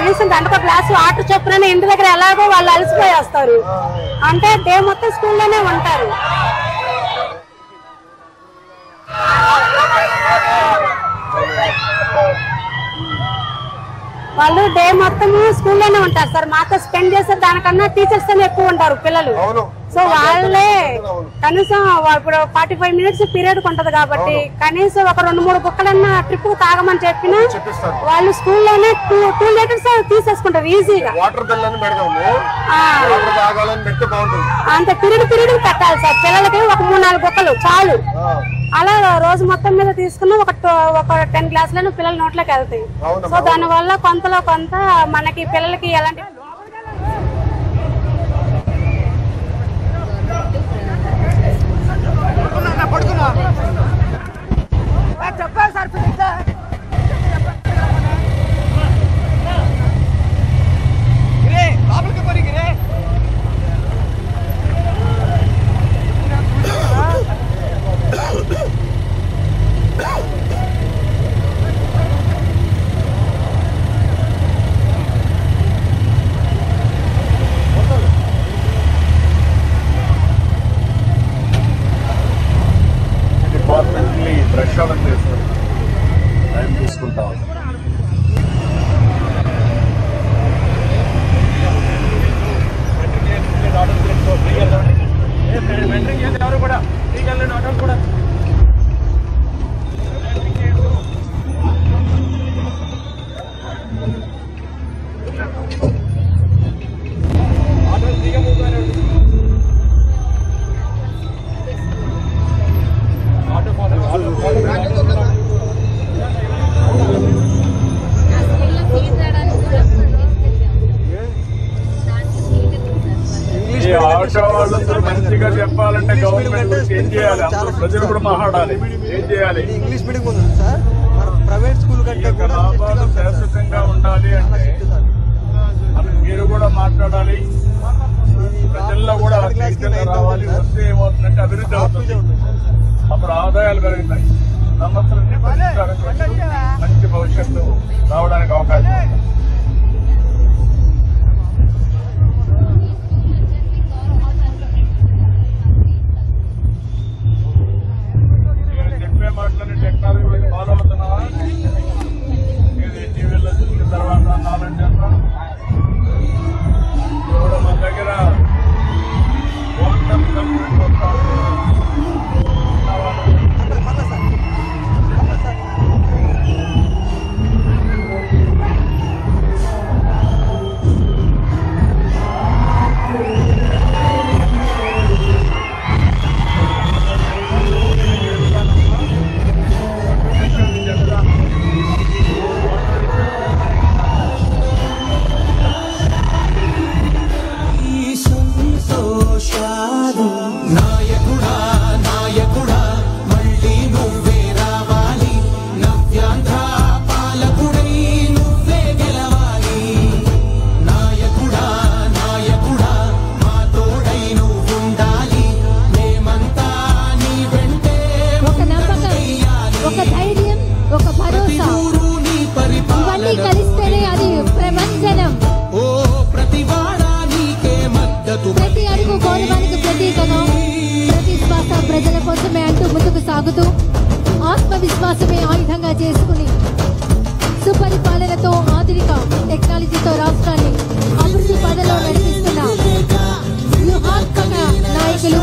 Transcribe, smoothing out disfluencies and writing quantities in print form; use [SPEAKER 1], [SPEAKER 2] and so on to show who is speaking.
[SPEAKER 1] కనీసం గంటకు class water చొప్పున ఇంటి దగ్గర ఎలాగో వాళ్ళు అలసిపోయి వస్తారు. అంటే డే మొత్తం స్కూల్లోనే ఉంటారు. వాళ్ళు డే మొత్తం స్కూల్లోనే ఉంటారు సార్. మాతో స్పెండ్ చేసే దానికన్నా టీచర్స్ తోనే ఎక్కువ ఉంటారు పిల్లలు. సో వాళ్ళే కనీసం ఇప్పుడు 45 మినిట్స్ పీరియడ్ ఉంటది కాబట్టి కనీసం ఒక 2-3 బుక్కలన్నా ట్రిప్ తాగమని చెప్పినా వాళ్ళు స్కూల్లోనే 2 లీటర్స్ తీసేసుకుంటారు ఈజీగా. అంత పీరియడ్ పెట్టాలి సార్ పిల్లలకి. ఒక 3-4 బుక్కలు చాలు. అలా రోజు మొత్తం మీద తీసుకున్న ఒక 10 గ్లాసులను పిల్లల నోట్లోకి వెళ్తాయి. సో దాని వల్ల కొంతలో కొంత మనకి పిల్లలకి ఎలాంటి చెప్పాలి సార్.
[SPEAKER 2] ప్రక్షాళన చేస్తారు. టైం తీసుకుంటాం. ఎవరు కూడా ఆటోలు కూడా ఆటో వాళ్ళందరూ మంచిగా చెప్పాలంటే గవర్నమెంట్ ఏం చేయాలి? అందరూ ప్రజలు కూడా మాట్లాడాలి. ఏం చేయాలి?
[SPEAKER 3] ఇంగ్లీష్ మీడియం ఉంది సార్. ప్రైవేట్ స్కూల్ కంటే
[SPEAKER 2] లాభాలు శాశ్వతంగా ఉండాలి అంటే మీరు కూడా మాట్లాడాలి. ప్రజల్లో కూడా రావాలి. వస్తే ఏమవుతుందంటే అభివృద్ధి అవుతుంది. అప్పుడు ఆదాయాలు పెరుగుతాయి. సమస్యలన్నీ మంచి భవిష్యత్తు రావడానికి అవకాశం ఉంది. మాటలని టెక్నాలజీ ఫాలో అవుతున్నావా? ఇది టీవీలో చూసిన తర్వాత నాలెడ్జ్ చేస్తాం. ఇప్పుడు మన దగ్గర
[SPEAKER 4] ప్రజల కోసమే అంటూ ముందుకు సాగుతూ ఆత్మవిశ్వాసమే ఆయుధంగా చేసుకుని సుపరిపాలనతో ఆధునిక టెక్నాలజీతో రాష్ట్రాన్ని అభివృద్ధి పదలో నడిపిస్తున్న వ్యూహాత్మక నాయకులు